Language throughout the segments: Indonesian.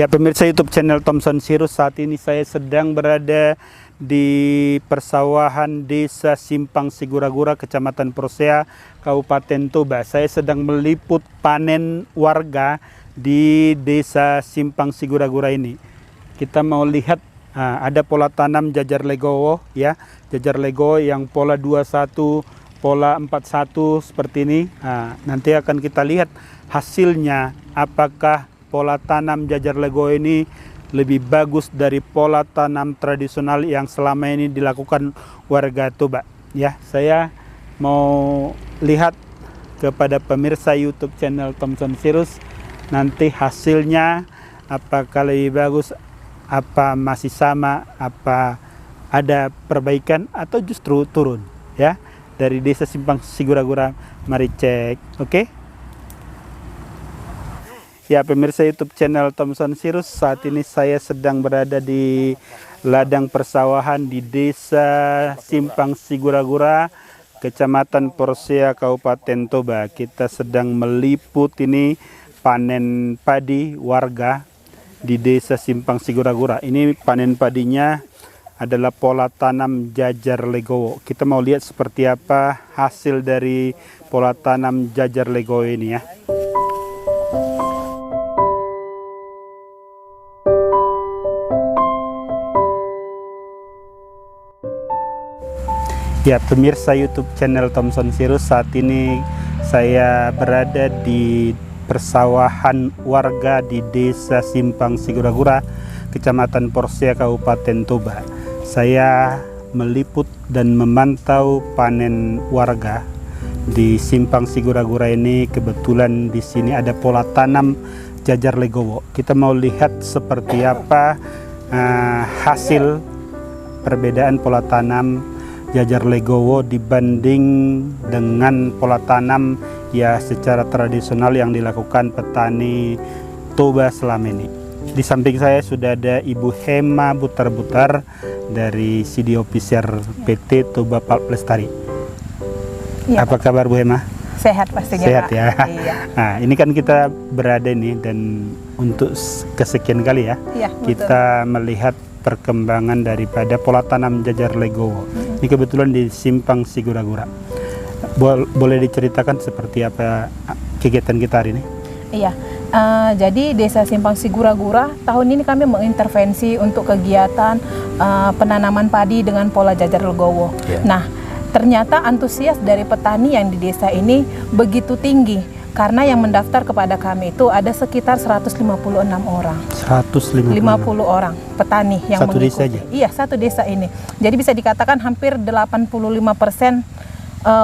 Ya, pemirsa YouTube channel Thompson Sirus, saat ini saya sedang berada di persawahan Desa Simpang Sigura-Gura, Kecamatan Persea, Kabupaten Toba. Saya sedang meliput panen warga di Desa Simpang Sigura-Gura ini. Kita mau lihat ada pola tanam jajar legowo, ya, jajar legowo yang pola 21, pola 41 seperti ini. Nanti akan kita lihat hasilnya, apakah pola tanam jajar legowo ini lebih bagus dari pola tanam tradisional yang selama ini dilakukan warga Toba. Ya, saya mau lihat kepada pemirsa YouTube channel Thompson Sirus nanti hasilnya apakah lebih bagus, apa masih sama, apa ada perbaikan atau justru turun, ya, dari Desa Simpang Sigura-Gura. Mari cek, oke? Ya, pemirsa YouTube channel Thompson Sirus, saat ini saya sedang berada di ladang persawahan di Desa Simpang Sigura-Gura, Kecamatan Persea, Kabupaten Toba. Kita sedang meliput ini panen padi warga di Desa Simpang Sigura-Gura. Ini panen padinya adalah pola tanam jajar legowo. Kita mau lihat seperti apa hasil dari pola tanam jajar legowo ini, ya. Ya, pemirsa YouTube channel Thompson Sirus, saat ini saya berada di persawahan warga di Desa Simpang Sigura-Gura, Kecamatan Persea, Kabupaten Toba. Saya meliput dan memantau panen warga di Simpang Sigura-Gura ini. Kebetulan di sini ada pola tanam jajar legowo. Kita mau lihat seperti apa hasil perbedaan pola tanam jajar legowo dibanding dengan pola tanam ya secara tradisional yang dilakukan petani Toba selama ini. Di samping saya sudah ada Ibu Hema Butar-Butar dari CD Officer PT Toba Pulp Lestari. Ya, apa kabar Bu Hema? Sehat pastinya, sehat, Pak. Ya. Iya. Nah, ini kan kita berada nih, dan untuk kesekian kali ya, kita melihat perkembangan daripada pola tanam jajar legowo. Ini kebetulan di Simpang Sigura-Gura. Boleh diceritakan seperti apa kegiatan kita hari ini? Iya, jadi Desa Simpang Sigura-Gura tahun ini kami mengintervensi untuk kegiatan penanaman padi dengan pola jajar legowo. Nah, ternyata antusias dari petani yang di desa ini begitu tinggi. Karena yang mendaftar kepada kami itu ada sekitar 156 orang. 150 orang petani yang satu mengikuti. Desa aja? Iya, satu desa ini. Jadi bisa dikatakan hampir 85%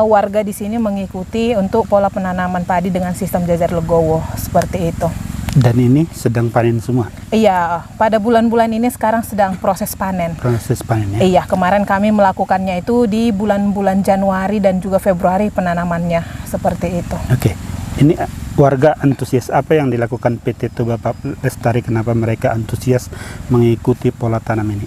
warga di sini mengikuti untuk pola penanaman padi dengan sistem jajar legowo seperti itu. Dan ini sedang panen semua? Iya, pada bulan-bulan ini sekarang sedang proses panen. Proses panen, ya? Iya, kemarin kami melakukannya itu di bulan-bulan Januari dan juga Februari penanamannya seperti itu. Oke. Ini warga antusias, apa yang dilakukan PT Toba Pulp Lestari, kenapa mereka antusias mengikuti pola tanam ini?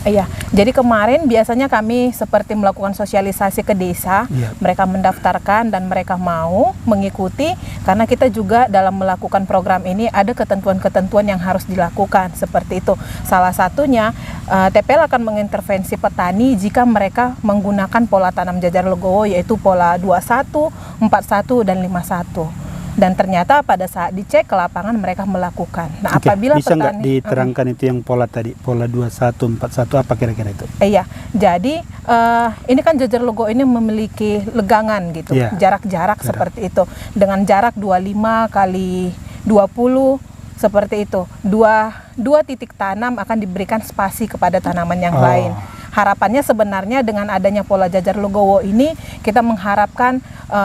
Iya, jadi kemarin biasanya kami seperti melakukan sosialisasi ke desa, mereka mendaftarkan dan mereka mau mengikuti, karena kita juga dalam melakukan program ini ada ketentuan-ketentuan yang harus dilakukan, seperti itu. Salah satunya TPL akan mengintervensi petani jika mereka menggunakan pola tanam jajar legowo, yaitu pola 21, 41, dan 51. Dan ternyata pada saat dicek ke lapangan mereka melakukan. Nah, apabila bisa petani, nggak diterangkan itu yang pola tadi, pola 21, 41, apa kira-kira itu? Iya, jadi ini kan jajar legowo ini memiliki legangan gitu, jarak-jarak seperti itu. Dengan jarak 25 kali 20 seperti itu. Dua titik tanam akan diberikan spasi kepada tanaman yang lain. Harapannya sebenarnya dengan adanya pola jajar legowo ini, kita mengharapkan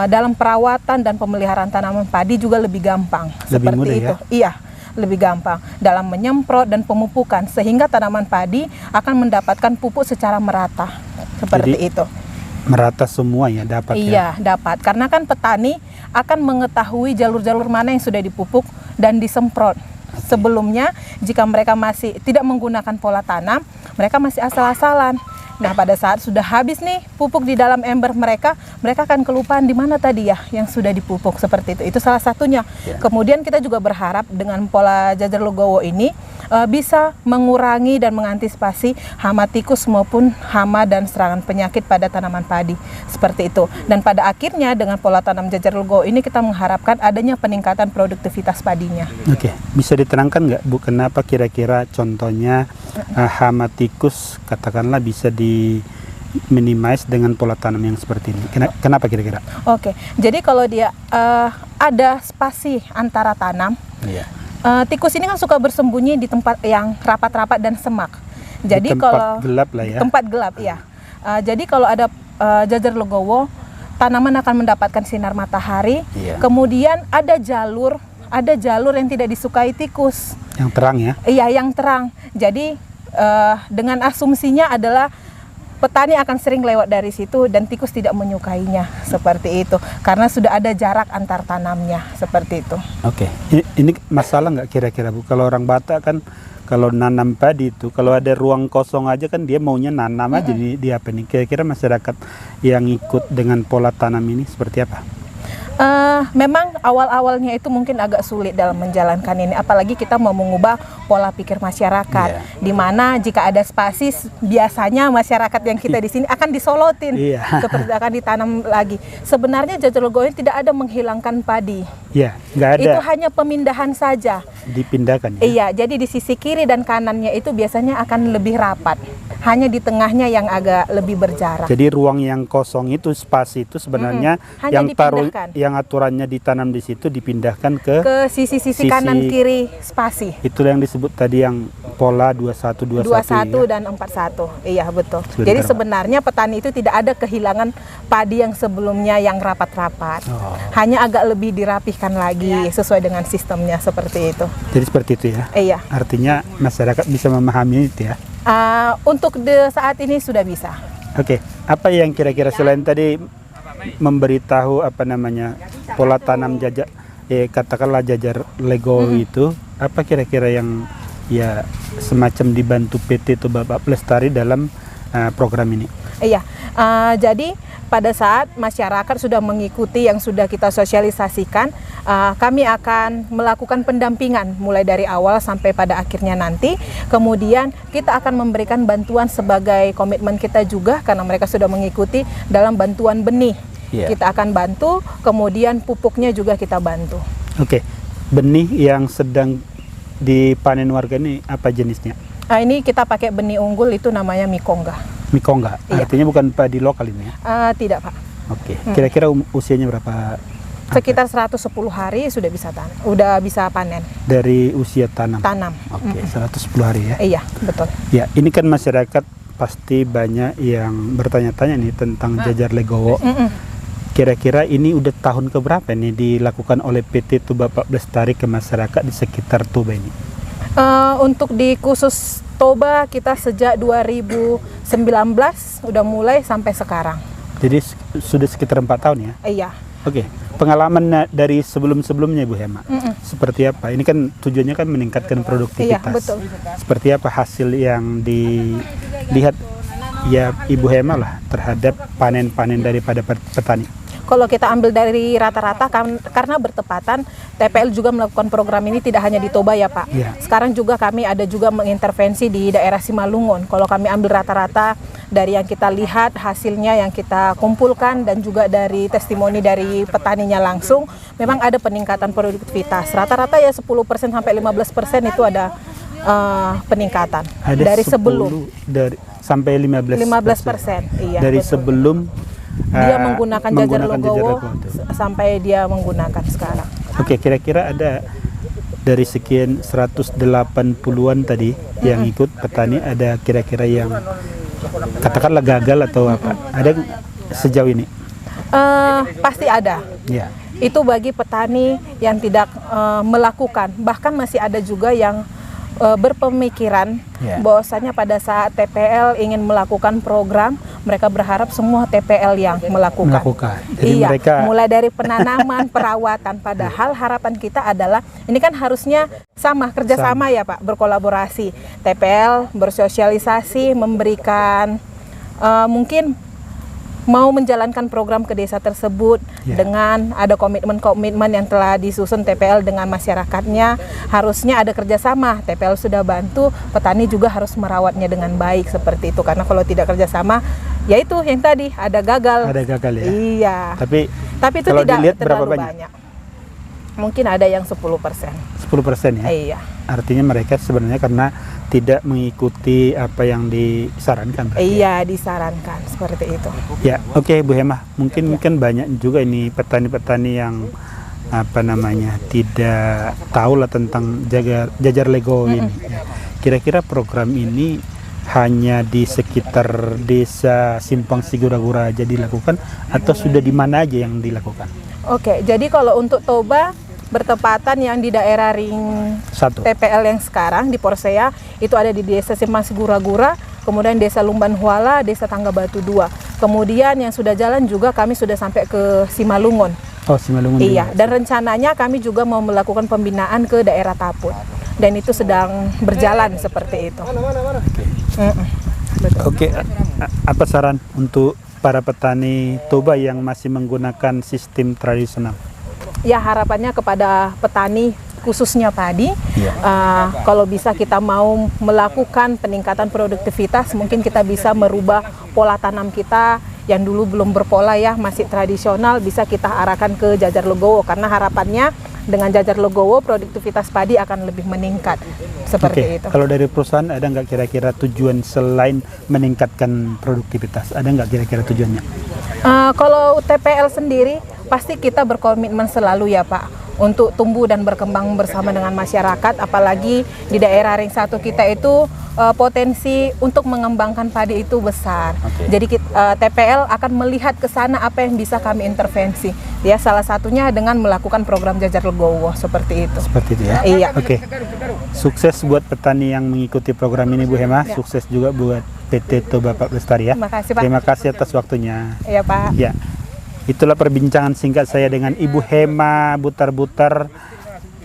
dalam perawatan dan pemeliharaan tanaman padi juga lebih gampang. Lebih seperti mudah, itu. ya? Iya, lebih gampang dalam menyemprot dan pemupukan, sehingga tanaman padi akan mendapatkan pupuk secara merata. Seperti itu. Merata semua ya dapat? Iya, dapat. Karena kan petani akan mengetahui jalur-jalur mana yang sudah dipupuk dan disemprot. Sebelumnya, jika mereka masih tidak menggunakan pola tanam, mereka masih asal-asalan. Nah, pada saat sudah habis nih pupuk di dalam ember mereka akan kelupaan di mana tadi ya yang sudah dipupuk seperti itu. Itu salah satunya. Kemudian kita juga berharap dengan pola jajar legowo ini bisa mengurangi dan mengantisipasi hama tikus maupun hama dan serangan penyakit pada tanaman padi seperti itu. Dan pada akhirnya dengan pola tanam jajar legowo ini kita mengharapkan adanya peningkatan produktivitas padinya. Oke, bisa diterangkan nggak Bu, kenapa kira-kira contohnya hama tikus katakanlah bisa di minimize dengan pola tanam yang seperti ini? Kenapa kira-kira? Oke, jadi kalau dia ada spasi antara tanam, tikus ini kan suka bersembunyi di tempat yang rapat-rapat dan semak. Jadi di tempat kalau gelap lah ya. Tempat gelap, ya. Jadi kalau ada jajar legowo, tanaman akan mendapatkan sinar matahari. Kemudian ada jalur yang tidak disukai tikus. Yang terang ya? Iya, yang terang. Jadi dengan asumsinya adalah petani akan sering lewat dari situ dan tikus tidak menyukainya seperti itu karena sudah ada jarak antar tanamnya seperti itu. Oke, ini masalah nggak kira-kira Bu? Kalau orang Batak kan kalau nanam padi itu kalau ada ruang kosong aja kan dia maunya nanam aja di apa nih? Kira-kira masyarakat yang ikut dengan pola tanam ini seperti apa? Memang awal-awalnya itu mungkin agak sulit dalam menjalankan ini, apalagi kita mau mengubah pola pikir masyarakat, di mana jika ada spasi biasanya masyarakat yang kita di sini akan disolotin, seperti akan ditanam lagi. Sebenarnya jajar legowo ini tidak ada menghilangkan padi, nggak ada. Itu hanya pemindahan saja. Dipindahkan ya? Iya, jadi di sisi kiri dan kanannya itu biasanya akan lebih rapat. Hanya di tengahnya yang agak lebih berjarak. Jadi ruang yang kosong itu, spasi itu sebenarnya yang aturannya ditanam di situ dipindahkan ke sisi kanan kiri spasi. Itu yang disebut tadi yang pola 21 dan 41. Iya, betul. Jadi sebenarnya petani itu tidak ada kehilangan padi yang sebelumnya yang rapat-rapat. Hanya agak lebih dirapihkan lagi sesuai dengan sistemnya seperti itu. Jadi seperti itu ya? Iya. Artinya masyarakat bisa memahami itu ya? Untuk saat ini sudah bisa. Oke, apa yang kira-kira selain tadi memberitahu apa namanya pola tanam jajar, katakanlah jajar legowo itu, apa kira-kira yang ya semacam dibantu PT Toba Pelestari dalam program ini? Iya, jadi pada saat masyarakat sudah mengikuti yang sudah kita sosialisasikan, kami akan melakukan pendampingan mulai dari awal sampai pada akhirnya nanti. Kemudian kita akan memberikan bantuan sebagai komitmen kita juga karena mereka sudah mengikuti dalam bantuan benih. Kita akan bantu, kemudian pupuknya juga kita bantu. Oke, benih yang sedang dipanen warga ini apa jenisnya? Ini kita pakai benih unggul, itu namanya Mikongga. Mikongga, artinya bukan padi lokal ini ya? Tidak, Pak. Oke, kira-kira usianya berapa? Sekitar 110 hari sudah bisa panen. Dari usia tanam? Tanam. Oke, 110 hari ya? Iya, betul. Ya, ini kan masyarakat pasti banyak yang bertanya-tanya nih tentang jajar legowo. Kira-kira ini udah tahun keberapa nih dilakukan oleh PT Toba Pelestari ke masyarakat di sekitar Toba ini? Untuk di khusus Toba kita sejak 2019 udah mulai sampai sekarang. Jadi sudah sekitar 4 tahun ya? Iya. Oke, pengalaman dari sebelum-sebelumnya Ibu Hema, seperti apa? Ini kan tujuannya kan meningkatkan produktivitas. Iya, betul. Seperti apa hasil yang dilihat ya Ibu Hema lah terhadap panen-panen daripada petani? Kalau kita ambil dari rata-rata, karena bertepatan TPL juga melakukan program ini tidak hanya di Toba ya Pak. Sekarang juga kami ada juga mengintervensi di daerah Simalungun. Kalau kami ambil rata-rata dari yang kita lihat hasilnya yang kita kumpulkan dan juga dari testimoni dari petaninya langsung, memang ada peningkatan produktivitas. Rata-rata ya 10% sampai 15% itu ada peningkatan. Ada dari sebelum sampai 15%. Iya. Dari betul. Sebelum dia menggunakan jajar legowo sampai dia menggunakan sekarang. Oke, kira-kira ada dari sekian 180-an tadi yang ikut petani, ada kira-kira yang katakanlah gagal atau apa? Ada sejauh ini? Pasti ada. Ya. Itu bagi petani yang tidak melakukan, bahkan masih ada juga yang berpemikiran bahwasanya pada saat TPL ingin melakukan program, mereka berharap semua TPL yang melakukan. Jadi mereka mulai dari penanaman, perawatan, padahal harapan kita adalah ini kan harusnya kerjasama ya Pak, berkolaborasi. TPL bersosialisasi, memberikan mungkin mau menjalankan program ke desa tersebut dengan ada komitmen-komitmen yang telah disusun TPL dengan masyarakatnya, harusnya ada kerjasama. TPL sudah bantu, petani juga harus merawatnya dengan baik seperti itu. Karena kalau tidak kerjasama, ya itu yang tadi ada gagal. Ada gagal ya. Iya. Tapi itu kalau tidak dilihat terlalu berapa banyak? Mungkin ada yang 10%. 10% ya. Iya. Artinya mereka sebenarnya karena tidak mengikuti apa yang disarankan. Iya, disarankan seperti itu. Ya, oke Bu Hema. Mungkin banyak juga ini petani-petani yang tidak tahu lah tentang jajar Legowo ini. Kira-kira program ini hanya di sekitar desa Simpang Sigura-gura aja dilakukan atau sudah di mana aja yang dilakukan? Oke, jadi kalau untuk Toba bertepatan yang di daerah ring 1 TPL yang sekarang di Porsea itu ada di desa Simpang Sigura-gura, kemudian desa Lumban Huala, desa Tangga Batu 2. Kemudian yang sudah jalan juga kami sudah sampai ke Simalungun. Oh, Simalungun. Iya, dan rencananya kami juga mau melakukan pembinaan ke daerah Taput. Dan itu sedang berjalan seperti itu. Oke, apa saran untuk para petani Toba yang masih menggunakan sistem tradisional? Ya, harapannya kepada petani khususnya padi, kalau bisa kita mau melakukan peningkatan produktivitas, mungkin kita bisa merubah pola tanam kita yang dulu belum berpola ya, masih tradisional, bisa kita arahkan ke jajar Legowo, karena harapannya dengan jajar Legowo produktivitas padi akan lebih meningkat seperti itu. Kalau dari perusahaan ada nggak kira-kira tujuan selain meningkatkan produktivitas? Ada nggak kira-kira tujuannya? Kalau TPL sendiri pasti kita berkomitmen selalu ya Pak untuk tumbuh dan berkembang bersama dengan masyarakat, apalagi di daerah ring 1 kita itu potensi untuk mengembangkan padi itu besar. Jadi TPL akan melihat ke sana apa yang bisa kami intervensi. Ya, salah satunya dengan melakukan program jajar Legowo seperti itu. Seperti itu ya. Iya. Oke. Sukses buat petani yang mengikuti program ini Bu Hema. Sukses juga buat PT Toba Pak Bestari ya. Terima kasih Pak. Terima kasih atas waktunya. Iya Pak. Ya. Itulah perbincangan singkat saya dengan Ibu Hema Butar-Butar,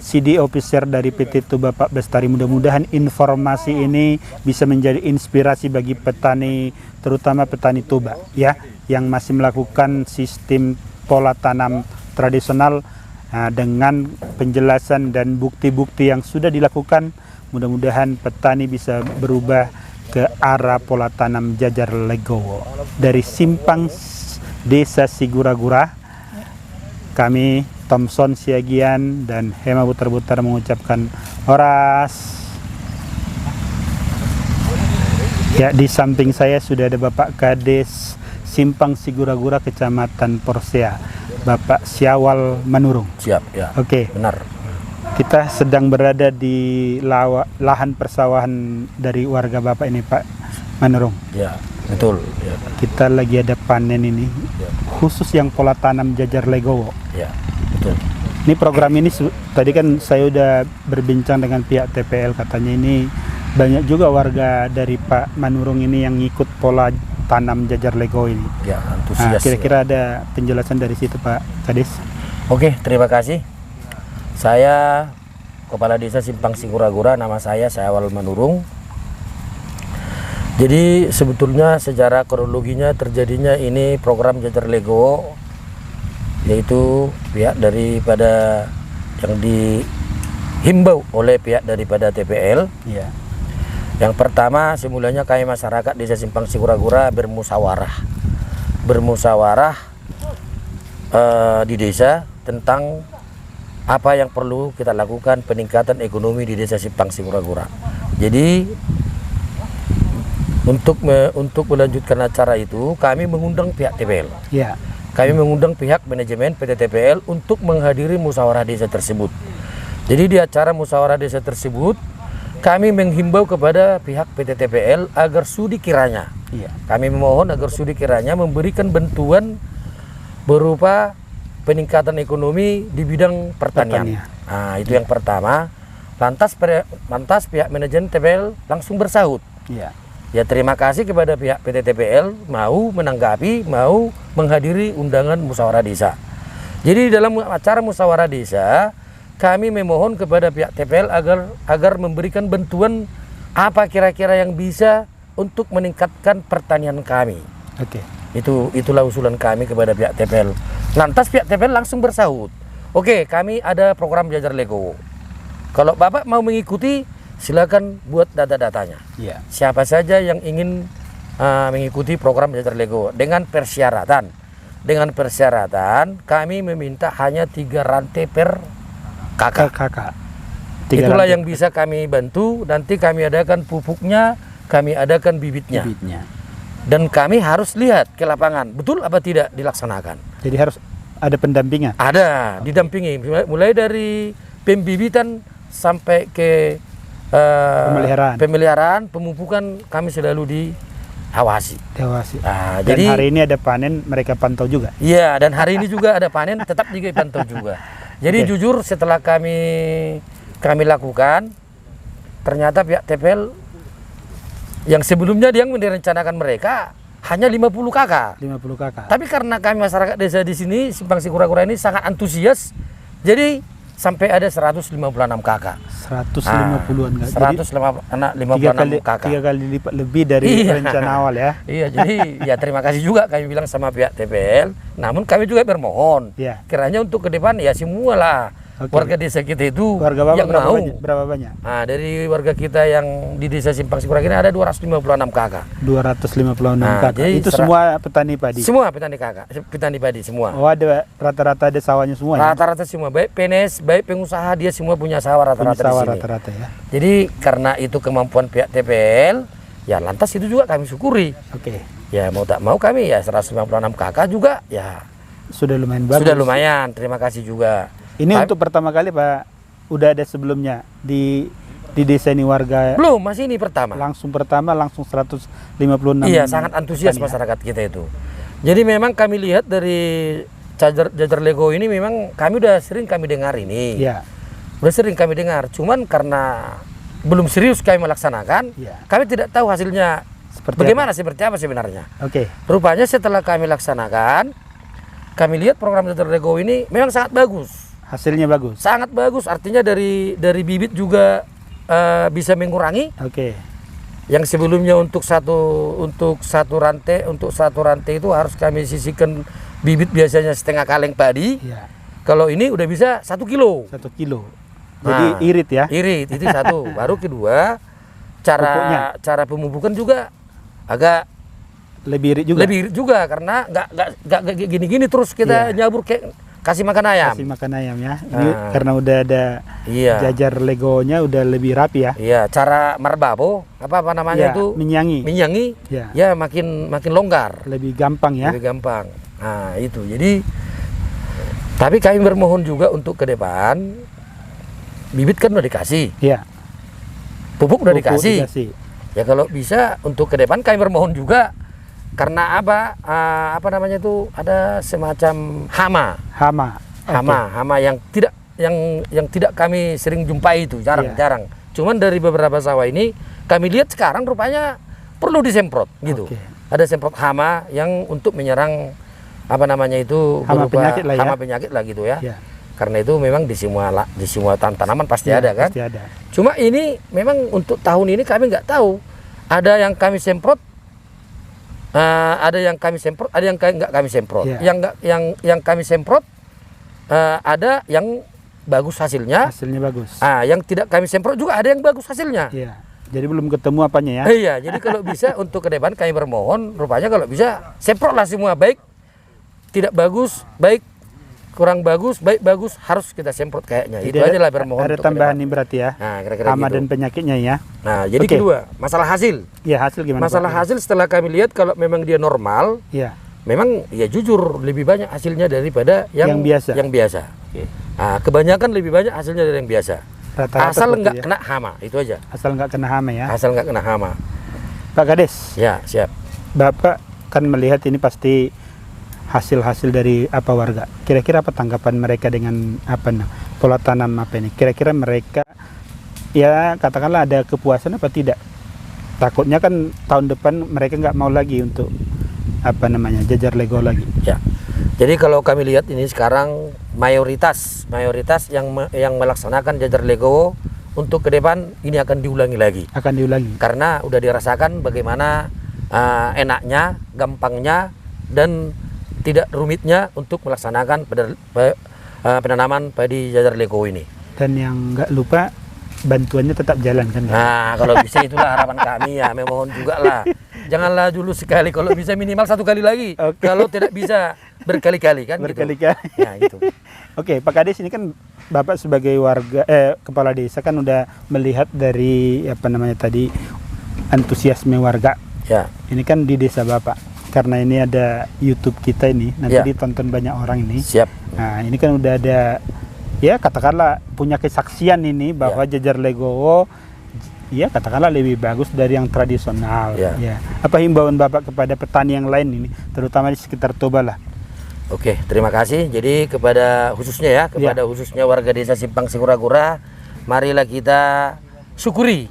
CD Officer dari PT Toba Pak Bestari. Mudah-mudahan informasi ini bisa menjadi inspirasi bagi petani, terutama petani Toba ya, yang masih melakukan sistem pola tanam tradisional. Dengan penjelasan dan bukti-bukti yang sudah dilakukan, mudah-mudahan petani bisa berubah ke arah pola tanam jajar Legowo. Dari Simpang Desa Sigura-gura, kami Thomson Siagian dan Hema Butar-Butar mengucapkan oras. Ya, di samping saya sudah ada Bapak Kades Simpang Sigura-gura Kecamatan Porsea, Bapak Syawal Manurung. Siap, ya. Oke. Benar. Kita sedang berada di lahan persawahan dari warga Bapak ini, Pak Manurung. Ya, betul. Ya. Kita lagi ada panen ini, khusus yang pola tanam jajar Legowo. Ya, betul. Ini program ini tadi kan saya udah berbincang dengan pihak TPL, katanya ini banyak juga warga dari Pak Manurung ini yang ikut pola tanam jajar Legowo ini. Ya, antusias. Kira-kira ada penjelasan dari situ Pak Kades? Oke, terima kasih. Saya Kepala Desa Simpang Sigura-gura, nama saya Syawal Manurung. Jadi sebetulnya sejarah kronologinya terjadinya ini program jajar Legowo, yaitu pihak daripada yang dihimbau oleh pihak daripada TPL. Iya. Yang pertama, semulanya kami masyarakat Desa Simpang Sigura-gura bermusyawarah di desa tentang apa yang perlu kita lakukan peningkatan ekonomi di Desa Simpang Sigura-gura. Jadi untuk melanjutkan acara itu, kami mengundang pihak TPL. Ya. Kami mengundang pihak manajemen PT TPL untuk menghadiri musyawarah desa tersebut. Jadi di acara musyawarah desa tersebut, kami menghimbau kepada pihak PT TPL agar sudi kiranya. Iya. Kami memohon agar sudi kiranya memberikan bantuan berupa peningkatan ekonomi di bidang pertanian. Nah, itu yang pertama. Lantas pihak manajemen TPL langsung bersahut. Iya. Ya, terima kasih kepada pihak PT TPL mau menanggapi, mau menghadiri undangan musyawarah desa. Jadi dalam acara musyawarah desa, kami memohon kepada pihak TPL agar memberikan bantuan apa kira-kira yang bisa untuk meningkatkan pertanian kami. Oke. Itulah usulan kami kepada pihak TPL. Lantas pihak TPL langsung bersahut. Oke, kami ada program Jajar Legowo. Kalau Bapak mau mengikuti, silakan buat data-datanya. Iya. Siapa saja yang ingin mengikuti program Jajar Legowo dengan persyaratan. Dengan persyaratan kami meminta hanya 3 rantai per kakak. Itulah yang bisa kami bantu. Nanti kami adakan pupuknya, kami adakan bibitnya. Dan kami harus lihat ke lapangan, betul apa tidak dilaksanakan. Jadi harus ada pendampingan. Ada, didampingi. Mulai dari pembibitan sampai ke pemeliharaan, pemupukan kami selalu diawasi. Dan jadi hari ini ada panen, mereka pantau juga. Iya, dan hari ini juga ada panen, tetap juga dipantau juga. Jadi jujur setelah kami lakukan, ternyata pihak TPL yang sebelumnya dia merencanakan mereka hanya 50 kakak. 50 kakak. Tapi karena kami masyarakat desa di sini Simpang Sigura-Gura ini sangat antusias, jadi sampai ada 156 kakak. 150-an kakak. 156 kakak. 3 kali lipat lebih dari rencana awal ya. Iya, jadi ya terima kasih juga kami bilang sama pihak TPL. Namun kami juga bermohon, kiranya untuk ke depan ya semualah warga desa kita itu warga Bapak yang mau. Berapa banyak? Nah, dari warga kita yang di desa Simpang Sigura ini ada 256 kakak. 256 kakak. Jadi Itu semua petani padi. Semua petani kakak, petani padi semua. Oh, ada rata-rata ada sawahnya semua. Rata-rata semua, baik PNS, baik pengusaha, dia semua punya sawah rata-rata di sini. Rata-rata ya. Jadi karena itu kemampuan pihak TPL, ya lantas itu juga kami syukuri. Oke. Ya mau tak mau kami ya 156 kakak juga ya sudah lumayan bagus. Sudah lumayan, terima kasih juga. Ini untuk pertama kali Pak, udah ada sebelumnya di desa ini warga? Belum, masih ini pertama. Langsung 156. Iya, sangat antusias masyarakat kita itu. Jadi memang kami lihat dari Jajar Legowo ini memang kami udah sering kami dengar ini. Iya. Udah sering kami dengar, cuman karena belum serius kami melaksanakan, kami tidak tahu hasilnya seperti apa sebenarnya. Oke. Rupanya setelah kami laksanakan, kami lihat program Jajar Legowo ini memang sangat bagus. Hasilnya bagus. Sangat bagus, artinya dari bibit juga bisa mengurangi. Oke. Yang sebelumnya untuk satu rantai itu harus kami sisihkan bibit biasanya setengah kaleng padi. Iya. Kalau ini udah bisa 1 kilo. 1 kilo. Jadi irit ya? Irit, itu satu. Baru kedua, cara pemupukan juga agak lebih irit juga. Lebih irit juga karena nggak gini-gini terus kita nyabur kayak kasih makan ayam. Kasih makan ayam ya. Ini karena udah ada Jajar Legowo-nya udah lebih rapi ya. Iya, cara marbabo apa namanya itu? Minyangi. Ya makin longgar. Lebih gampang ya. Lebih gampang. Nah, itu. Jadi tapi kami bermohon juga untuk ke depan bibit kan udah dikasih. Iya. Pupuk udah dikasih. Ya kalau bisa untuk ke depan kami bermohon juga karena apa namanya itu ada semacam hama yang tidak kami sering jumpai itu jarang. Cuman dari beberapa sawah ini kami lihat sekarang rupanya perlu disemprot gitu. Ada semprot hama yang untuk menyerang apa namanya itu hama penyakit lah gitu ya. Karena itu memang di semua tanaman pasti ada kan. Pasti ada. Cuma ini memang untuk tahun ini kami nggak tahu. Ada yang kami semprot, ada yang kami semprot, ada yang nggak kami semprot. Yang kami semprot ada yang bagus hasilnya. Hasilnya bagus. Yang tidak kami semprot juga ada yang bagus hasilnya. Iya. Jadi belum ketemu apanya ya? Iya. Jadi kalau bisa untuk ke depan kami bermohon, rupanya kalau bisa semprotlah semua, baik tidak bagus, baik kurang bagus, baik bagus harus kita semprot kayaknya. Jadi itu aja lah bermohon. Ada tambahan nih berarti ya. Nah, kira-kira hama gitu. Dan penyakitnya ya. Nah, jadi kedua, masalah hasil. Iya, hasil gimana? Masalah hasil setelah kami lihat kalau memang dia normal, memang ya jujur lebih banyak hasilnya daripada yang biasa. Nah, kebanyakan lebih banyak hasilnya dari yang biasa. Asal nggak kena hama, itu aja. Asal nggak kena hama ya. Asal nggak kena hama. Pak Kades. Ya, siap. Bapak kan melihat ini pasti hasil-hasil dari apa warga. Kira-kira apa tanggapan mereka dengan pola tanam apa ini? Kira-kira mereka ya katakanlah ada kepuasan apa tidak? Takutnya kan tahun depan mereka nggak mau lagi untuk Jajar Legowo lagi. Ya. Jadi kalau kami lihat ini sekarang mayoritas yang melaksanakan Jajar Legowo untuk ke depan ini akan diulangi lagi. Akan diulangi. Karena udah dirasakan bagaimana enaknya, gampangnya, dan tidak rumitnya untuk melaksanakan penanaman padi jajar lego ini. Dan yang nggak lupa, bantuannya tetap jalan kan? Nah, kalau bisa itulah harapan kami ya, memohon juga lah. Janganlah dulu sekali, kalau bisa minimal 1 kali lagi. Oke. Kalau tidak bisa berkali-kali kan Berkali-kali. gitu. Ya, gitu. Oke, Pak Kades, ini kan Bapak sebagai warga kepala desa kan udah melihat dari apa namanya tadi antusiasme warga. Ya. Ini kan di desa Bapak. Karena ini ada YouTube kita ini, nanti Ya. ditonton banyak orang ini. Siap. Nah, ini kan udah ada, ya katakanlah punya kesaksian ini bahwa jajar Legowo ya katakanlah lebih bagus dari yang tradisional. Ya. Ya. Apa himbauan Bapak kepada petani yang lain ini, terutama di sekitar Toba lah? Oke, terima kasih. Jadi kepada khususnya khususnya warga desa Simpang Sigura-gura, marilah kita syukuri.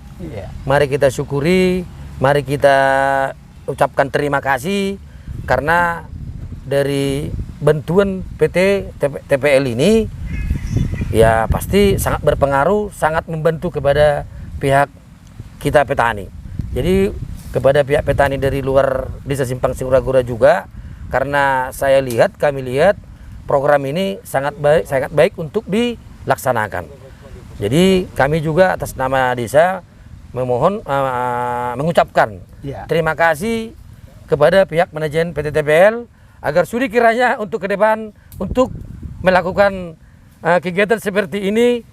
Mari kita syukuri, mari kita ucapkan terima kasih karena dari bantuan PT TPL ini ya pasti sangat berpengaruh, sangat membantu kepada pihak kita petani. Jadi kepada pihak petani dari luar desa Simpang Sigura-gura juga, karena kami lihat program ini sangat baik untuk dilaksanakan. Jadi kami juga atas nama desa memohon mengucapkan terima kasih kepada pihak manajemen PT TPL agar sudi kiranya untuk ke depan untuk melakukan kegiatan seperti ini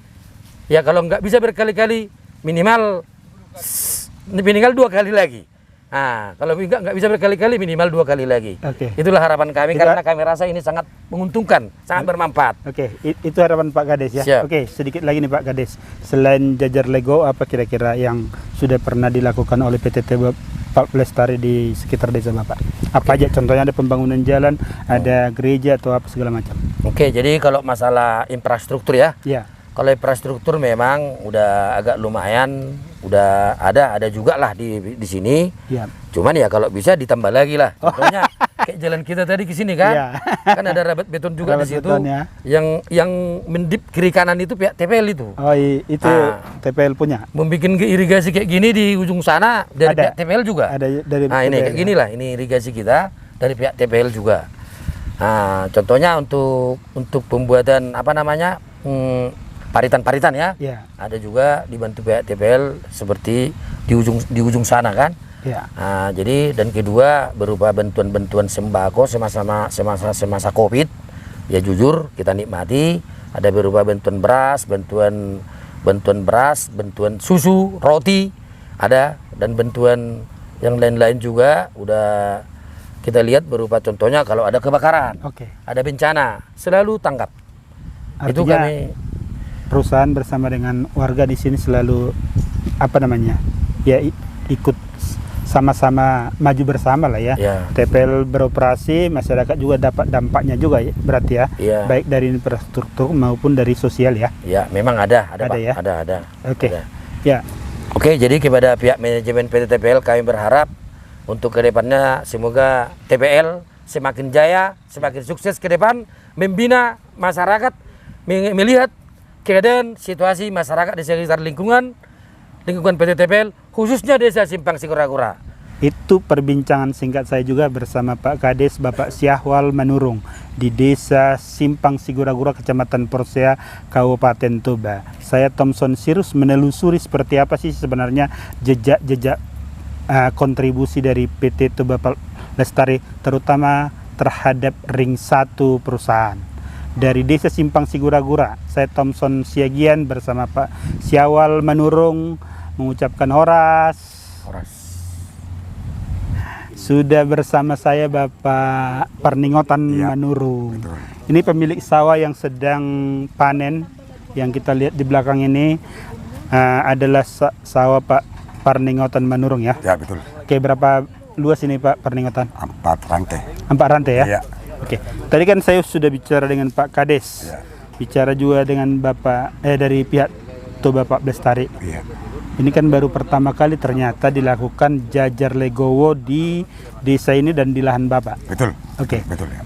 ya, kalau nggak bisa berkali-kali minimal 2 kali lagi. Nah, kalau nggak bisa berkali-kali minimal 2 kali lagi. Itulah harapan kami karena kami rasa ini sangat menguntungkan, sangat bermanfaat. Itu harapan Pak Kades ya. Siap. Sedikit lagi nih Pak Kades. Selain jajar Lego, apa kira-kira yang sudah pernah dilakukan oleh PT Pak Lestari di sekitar desa Bapak? Apa aja? Contohnya ada pembangunan jalan, ada gereja atau apa segala macam. Jadi kalau masalah infrastruktur ya. Kalau infrastruktur memang udah agak lumayan, udah ada juga lah di sini. Cuman ya kalau bisa ditambah lagi lah. Contohnya kayak jalan kita tadi ke sini kan, kan ada rabat beton juga di situ. Yang mendip kiri kanan itu pihak TPL itu. Itu TPL punya. Membikin irigasi kayak gini di ujung sana dari pihak TPL juga. Ada dari ini kayak gini lah, ini irigasi kita dari pihak TPL juga. Nah, contohnya untuk pembuatan apa namanya? Paritan ya. Ada juga dibantu pihak TPL seperti di ujung sana kan. Nah, jadi dan kedua berupa bantuan sembako semasa Covid. Ya jujur kita nikmati, ada berupa bantuan beras, bantuan susu, roti, ada, dan bantuan yang lain-lain juga udah kita lihat berupa contohnya kalau ada kebakaran, ada bencana, selalu tanggap. Artinya, itu kami perusahaan bersama dengan warga di sini selalu ikut sama-sama maju bersama lah ya. TPL beroperasi, masyarakat juga dapat dampaknya juga ya, berarti ya. Baik dari infrastruktur maupun dari sosial ya. Memang ada Pak. Ya. Ada. Jadi kepada pihak manajemen PT TPL kami berharap untuk kedepannya semoga TPL semakin jaya, semakin sukses ke depan membina masyarakat, melihat keadaan situasi masyarakat di sekitar lingkungan PT TPL, khususnya desa Simpang Sigura-gura. Itu perbincangan singkat saya juga bersama Pak Kades Bapak Syahwal Manurung di desa Simpang Sigura-gura, Kecamatan Porsea, Kabupaten Toba. Saya Thomson Sirus menelusuri seperti apa sih sebenarnya jejak kontribusi dari PT Toba Lestari, terutama terhadap ring 1 perusahaan. Dari desa Simpang Sigura-gura, saya Thomson Siagian bersama Pak Syahwal Manurung mengucapkan horas. Sudah bersama saya Bapak Parningotan Manurung. Betul. Ini pemilik sawah yang sedang panen. Yang kita lihat di belakang ini adalah sawah Pak Parningotan Manurung ya. Ya betul. Berapa luas ini Pak Parningotan? 4 rantai. 4 rantai ya? Iya. Tadi kan saya sudah bicara dengan Pak Kades, bicara juga dengan Bapak dari pihak Toba Pak Lestari. Ini kan baru pertama kali ternyata dilakukan jajar Legowo di desa ini dan di lahan Bapak. Betul. Betul ya.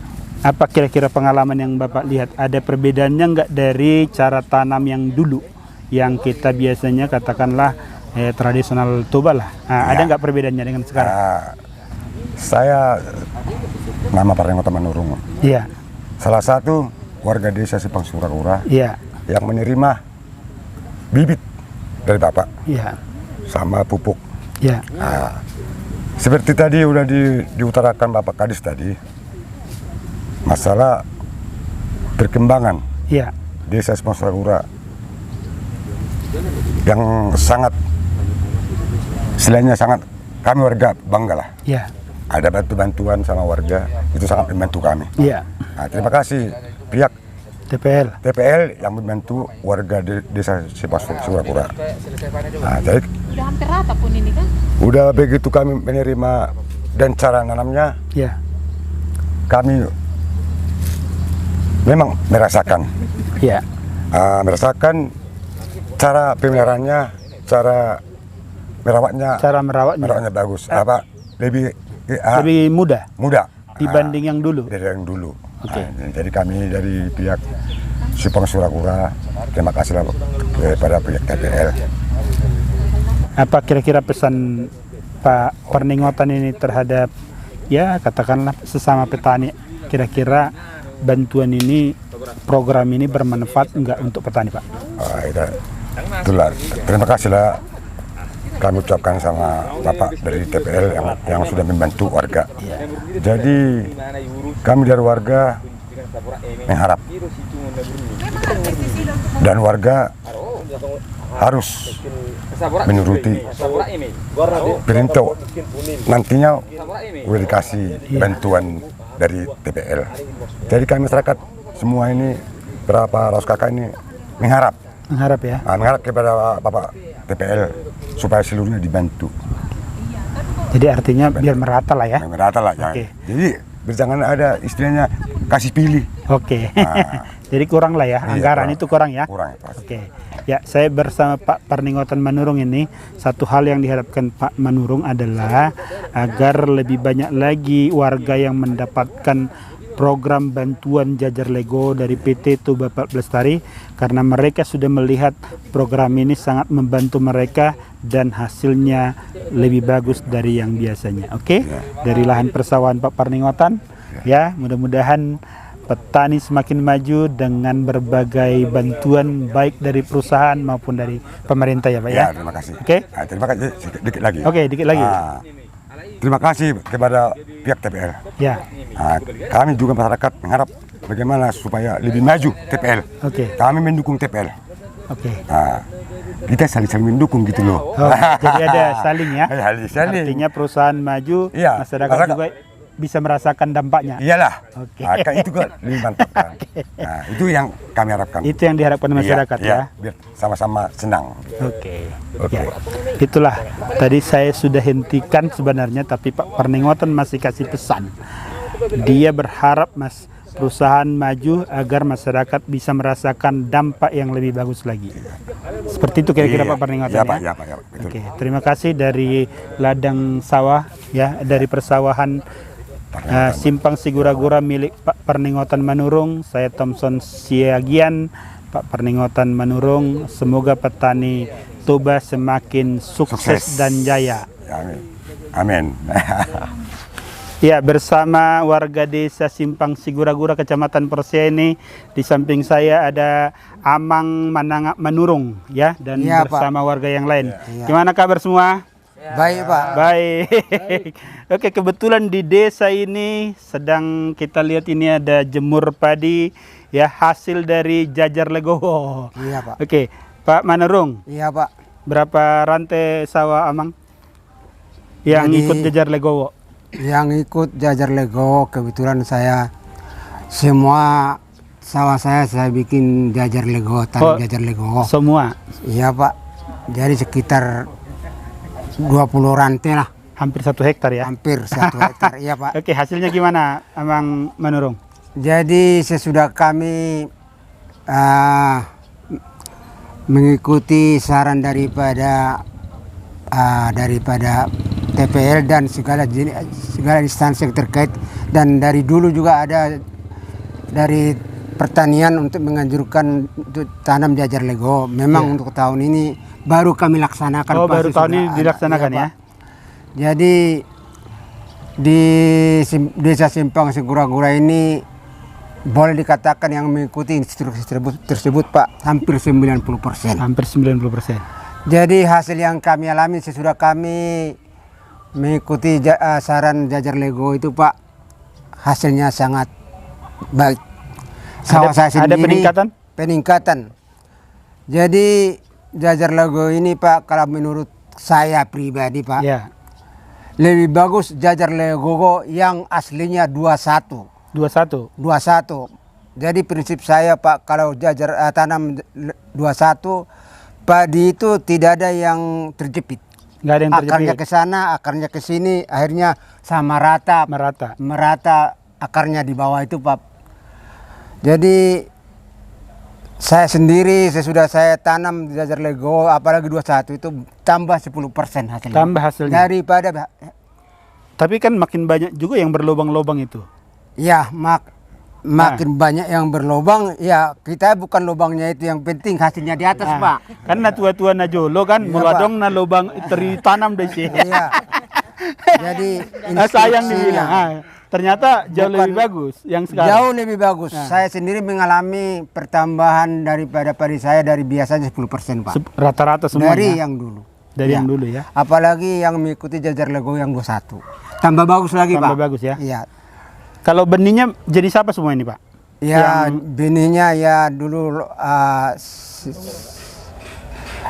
Apa kira-kira pengalaman yang Bapak lihat? Ada perbedaannya nggak dari cara tanam yang dulu, yang kita biasanya katakanlah tradisional Toba lah. Ada nggak perbedaannya dengan sekarang? Saya nama Parninggotan Manurung. Iya. Salah satu warga desa Simpang Sigura-gura Iya. yang menerima bibit dari Bapak Iya. sama pupuk. Iya. Seperti tadi udah diutarakan Bapak Kadis tadi, masalah perkembangan Iya. desa Simpang Sigura-gura yang sangat, selainnya sangat kami warga bangga lah. Iya. Ada bantuan sama warga, itu sangat membantu kami. Iya. Terima kasih pihak TPL. yang membantu warga desa Simpang Sigura-gura. Jadi Udah hampir rata pun ini kan? udah begitu kami menerima dan cara nanamnya, Iya. kami memang merasakan, Iya. merasakan cara pemeliharaannya, cara merawatnya, Cara merawatnya bagus. Lebih lebih mudah dibanding dibanding yang dulu. dari yang dulu. Oke. Jadi kami dari pihak Simpang Sigura-gura terima kasih kepada pihak TPL. Apa kira-kira pesan Pak Parninggotan ini terhadap ya katakanlah sesama petani? Kira-kira bantuan ini, program ini bermanfaat enggak untuk petani, Pak? Itulah, terima kasih lah kami ucapkan sama Bapak dari TPL yang sudah membantu warga. Jadi kami dari warga mengharap dan warga harus menuruti perintah nantinya udah dikasih bantuan dari TPL. Jadi kami masyarakat semua ini berapa ratus kakak ini mengharap Ya. mengharap kepada Bapak TPL supaya seluruhnya dibantu. Jadi artinya biar merata lah ya. Merata lah ya. Oke. Jadi jangan ada istilahnya kasih pilih. Oke. Jadi kurang lah ya, Iya, anggaran kurang. itu kurang ya. Kurang. Pas. Oke. Ya, saya bersama Pak Parninggotan Manurung ini, satu hal yang diharapkan Pak Manurung adalah agar lebih banyak lagi warga yang mendapatkan program bantuan jajar Lego dari PT Toba Lestari, karena mereka sudah melihat program ini sangat membantu mereka dan hasilnya lebih bagus dari yang biasanya. Oke. Dari lahan persawahan Pak Parninggotan, ya, mudah-mudahan petani semakin maju dengan berbagai bantuan baik dari perusahaan maupun dari pemerintah ya Pak ya. Ya, terima kasih. Oke. Terima kasih dikit lagi. Oke, dikit lagi. Terima kasih kepada pihak TPL. Ya. Kami juga masyarakat mengharap bagaimana supaya lebih maju TPL. Oke. Kami mendukung TPL. Oke. Kita saling mendukung gitu loh. Jadi ada saling ya. Saling. Artinya perusahaan maju, Iya, masyarakat juga bisa merasakan dampaknya. Iyalah. Oke. Itu kan lebih mantap kan. Itu yang kami harapkan. Itu yang diharapkan masyarakat ya. Biar sama-sama senang. Oke. Ya. Itulah tadi saya sudah hentikan sebenarnya, tapi Pak Parninggotan masih kasih pesan. Dia berharap perusahaan maju agar masyarakat bisa merasakan dampak yang lebih bagus lagi. Seperti itu kira-kira Pak Parninggotan Iya, ya. Pak, ya, Pak, ya, betul. Oke, terima kasih dari ladang sawah ya, dari persawahan Simpang Sigura-gura milik Pak Parninggotan Manurung. Saya Thompson Siagian, Pak Parninggotan Manurung. Semoga petani Toba semakin sukses dan jaya. Amin. Amin. Ya, bersama warga desa Simpang Sigura-gura Kecamatan Persea ini, di samping saya ada Amang Manangak Manurung ya, dan Ya, bersama Pak. warga yang lain. Ya. Gimana kabar semua? Baik Pak. Baik. Oke, kebetulan di desa ini sedang kita lihat ini ada jemur padi ya, hasil dari jajar legowo. Iya Pak. Oke, Pak Manurung, Iya Pak. berapa rantai sawah Amang yang Jadi- ikut jajar legowo? Yang ikut jajar Lego kebetulan saya semua sawah saya bikin jajar Lego, Oh. jajar Lego. Semua, Iya Pak. Jadi sekitar 20 rantai lah, hampir 1 hektar ya. hampir 1 hektar. Iya Pak. Oke, hasilnya gimana Amang Manurung? Jadi sesudah kami mengikuti saran daripada TPL dan segala instansi yang terkait, dan dari dulu juga ada dari pertanian untuk menganjurkan untuk tanam jajar lego. Memang untuk tahun ini baru kami laksanakan. Oh, baru tahun ini sudah dilaksanakan ada, ya. Pak. Jadi di Desa Simpang Sigura-gura ini boleh dikatakan yang mengikuti instruksi tersebut Pak hampir 90%. Hampir 90%. Jadi hasil yang kami alami sesudah kami mengikuti saran jajar lego itu Pak, hasilnya sangat baik. Sawah saya Ada sendiri peningkatan? peningkatan. Jadi jajar lego ini Pak, kalau menurut saya pribadi Pak, Ya. lebih bagus jajar lego yang aslinya 21. 21. Jadi prinsip saya Pak, kalau jajar tanam 21, padi itu tidak ada yang terjepit. Nggak ada yang Akarnya terjepit. ke sana, akarnya ke sini, akhirnya sama rata, Merata. akarnya di bawah itu Pak. Jadi saya sendiri sesudah saya tanam jajar lego, apalagi 21 itu tambah 10% hasilnya. Tambah hasilnya. Daripada Tapi kan makin banyak juga yang berlobang-lobang itu. ya makin banyak yang berlobang, ya kita bukan lobangnya itu yang penting hasilnya di atas Pak. Karena tua-tua na jolo kan Iya, muladong na lobang tanam deh sih. Iya. Jadi Sayang instruksinya dibilang. Ternyata jauh Bukan- lebih bagus yang sekarang. jauh lebih bagus. Saya sendiri mengalami pertambahan daripada padi saya dari biasanya 10% Pak. Rata-rata semuanya. Dari yang dulu. Dari Ya. yang dulu ya. Apalagi yang mengikuti jajar lego yang 21. Tambah bagus lagi Tambah Pak. bagus ya. Iya. Kalau benihnya jenis apa semua ini Pak? Ya benihnya ya dulu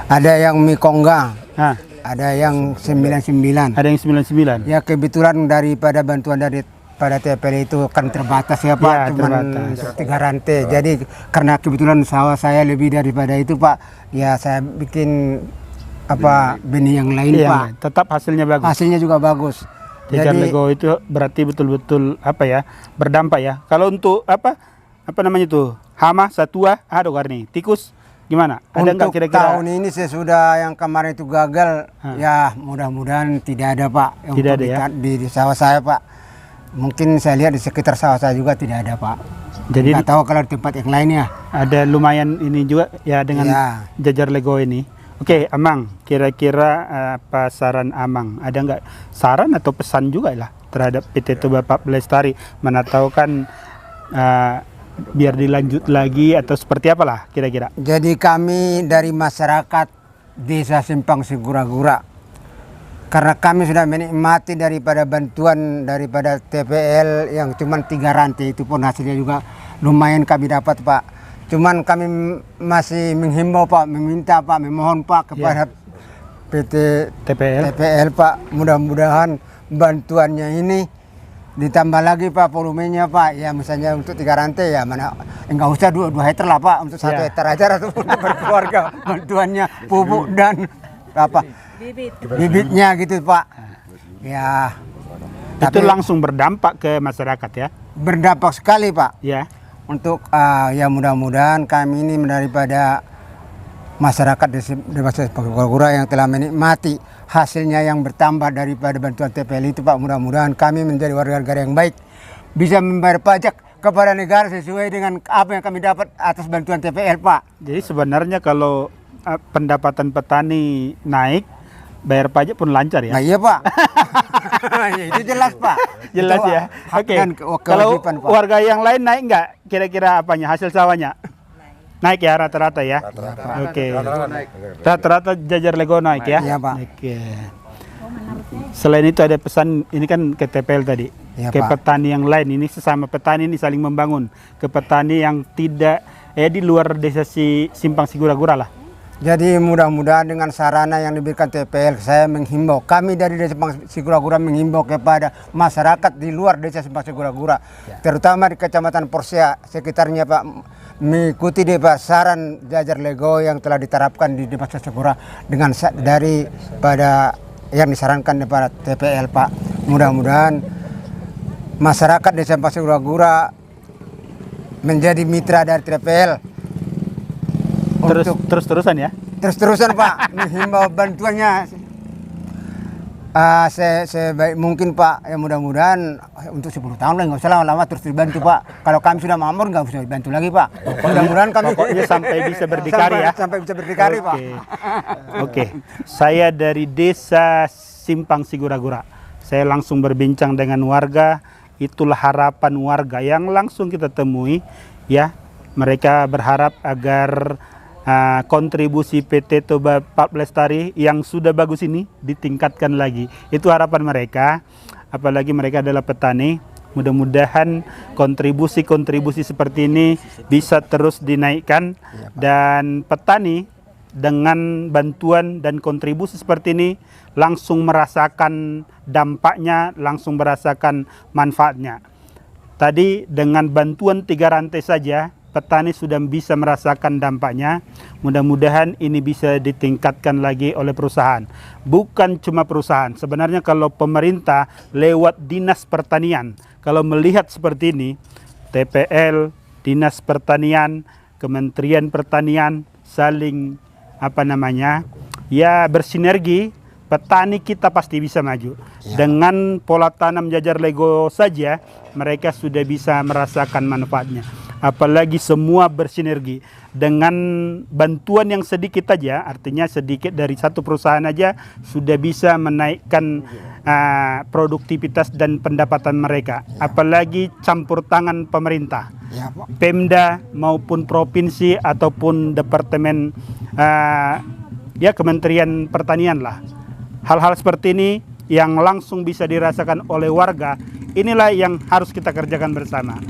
ada yang mikongga, Hah, ada yang 99. ada yang 99. Ya kebetulan daripada bantuan dari pada TPL itu kan terbatas ya Pak, Ya, cuma terbatas. 3 rantai. Jadi karena kebetulan sawah saya lebih daripada itu Pak, ya saya bikin benih yang lain Iya, Pak. tetap hasilnya bagus. Hasilnya juga bagus. Jajar Jadi lego itu berarti betul-betul berdampak ya. Kalau untuk apa namanya tuh hama satua ada warni tikus gimana? Ada nggak untuk kira-kira? tahun ini sesudah yang kemarin itu gagal, ya mudah-mudahan tidak ada Pak. Tidak Untuk ada ya? di sawah saya Pak. Mungkin saya lihat di sekitar sawah saya juga tidak ada Pak. Jadi Nggak tahu kalau di tempat yang lainnya. ada lumayan ini juga ya dengan Ya. jajar lego ini. Oke, Amang, kira-kira apa saran Amang? Ada nggak saran atau pesan juga lah terhadap PT Toba Bapak Lestari? Mana tahu kan biar dilanjut lagi atau seperti apalah kira-kira? Jadi kami dari masyarakat Desa Simpang Sigura-gura, karena kami sudah menikmati daripada bantuan daripada TPL yang cuma 3 rantai itu pun hasilnya juga lumayan kami dapat Pak. Cuman kami masih menghimbau Pak, meminta Pak, memohon Pak kepada PT TPL Pak, mudah-mudahan bantuannya ini ditambah lagi Pak volumenya Pak. Ya misalnya untuk 3 rantai ya mana enggak usah 2 hektar lah Pak, untuk 1 hektar aja untuk berkeluarga bantuannya pupuk dan bibitnya gitu Pak. Ya. Itu langsung berdampak ke masyarakat ya? Berdampak sekali Pak. Ya. Untuk ya mudah-mudahan kami ini daripada masyarakat Desa Sigura-gura yang telah menikmati hasilnya yang bertambah daripada bantuan TPL itu Pak, mudah-mudahan kami menjadi warga negara yang baik, bisa membayar pajak kepada negara sesuai dengan apa yang kami dapat atas bantuan TPL Pak. Jadi sebenarnya kalau pendapatan petani naik, bayar pajak pun lancar ya? Nah iya Pak. Ya, itu jelas Pak. Jelas Itu ya. hak Oke. dan Kalau kewajiban Pak. warga yang lain naik nggak? Kira-kira apanya? Hasil sawahnya? Naik ya rata-rata ya. Oke. Rata-rata jajar lego naik ya. Iya, Pak. Oke. Selain itu ada pesan ini kan ke TPL tadi. Iya, Ke Pak. petani yang lain ini sesama petani ini saling membangun. Ke petani yang tidak di luar desa Simpang Sigura-gura lah. Jadi mudah-mudahan dengan sarana yang diberikan TPL, saya menghimbau, kami dari Desa Simpang Sigura-gura menghimbau kepada masyarakat di luar Desa Simpang Sigura-gura, terutama di Kecamatan Porsea sekitarnya Pak, mengikuti saran jajar lego yang telah diterapkan di Desa Sigura dengan daripada yang disarankan kepada TPL Pak. Mudah-mudahan masyarakat Desa Simpang Sigura-gura menjadi mitra dari TPL. Terus-terusan ya. Terus-terusan Pak, menghimbau bantuannya Sebaik mungkin Pak, ya mudah-mudahan untuk 10 tahun lah, nggak usah lama-lama terus dibantu Pak. Kalau kami sudah makmur nggak usah dibantu lagi Pak. Mudah-mudahan kami Pokoknya sampai bisa berdikari ya. Sampai bisa berdikari Pak. Oke. Saya dari Desa Simpang Sigura-Gura. Saya langsung berbincang dengan warga. Itulah harapan warga yang langsung kita temui ya. Mereka berharap agar kontribusi PT Toba Pulp Lestari yang sudah bagus ini ditingkatkan lagi. Itu harapan mereka, apalagi mereka adalah petani. Mudah-mudahan kontribusi seperti ini bisa terus dinaikkan, dan petani dengan bantuan dan kontribusi seperti ini langsung merasakan dampaknya, langsung merasakan manfaatnya. Tadi dengan bantuan 3 rantai saja petani sudah bisa merasakan dampaknya. Mudah-mudahan ini bisa ditingkatkan lagi oleh perusahaan. Bukan cuma perusahaan, sebenarnya kalau pemerintah lewat Dinas Pertanian, kalau melihat seperti ini, TPL, Dinas Pertanian, Kementerian Pertanian saling bersinergi, petani kita pasti bisa maju. Dengan pola tanam jajar Lego saja mereka sudah bisa merasakan manfaatnya. Apalagi semua bersinergi dengan bantuan yang sedikit aja, artinya sedikit dari satu perusahaan aja sudah bisa menaikkan produktivitas dan pendapatan mereka. Apalagi campur tangan pemerintah, Pemda maupun provinsi ataupun departemen Kementerian Pertanian lah. Hal-hal seperti ini yang langsung bisa dirasakan oleh warga, inilah yang harus kita kerjakan bersama.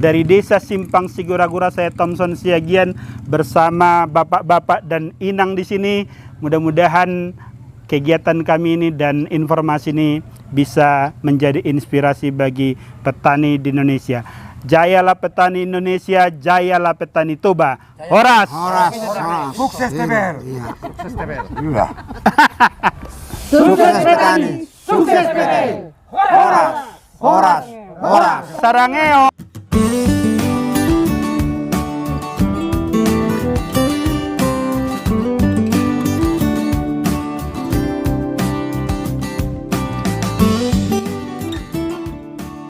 Dari Desa Simpang Sigura-Gura, saya Thomson Siagian bersama bapak-bapak dan inang di sini. Mudah-mudahan kegiatan kami ini dan informasi ini bisa menjadi inspirasi bagi petani di Indonesia. Jayalah petani Indonesia, jayalah petani Toba. Horas. Sukses TPL. Sukses petani, sukses petani. Horas. Sarangeo.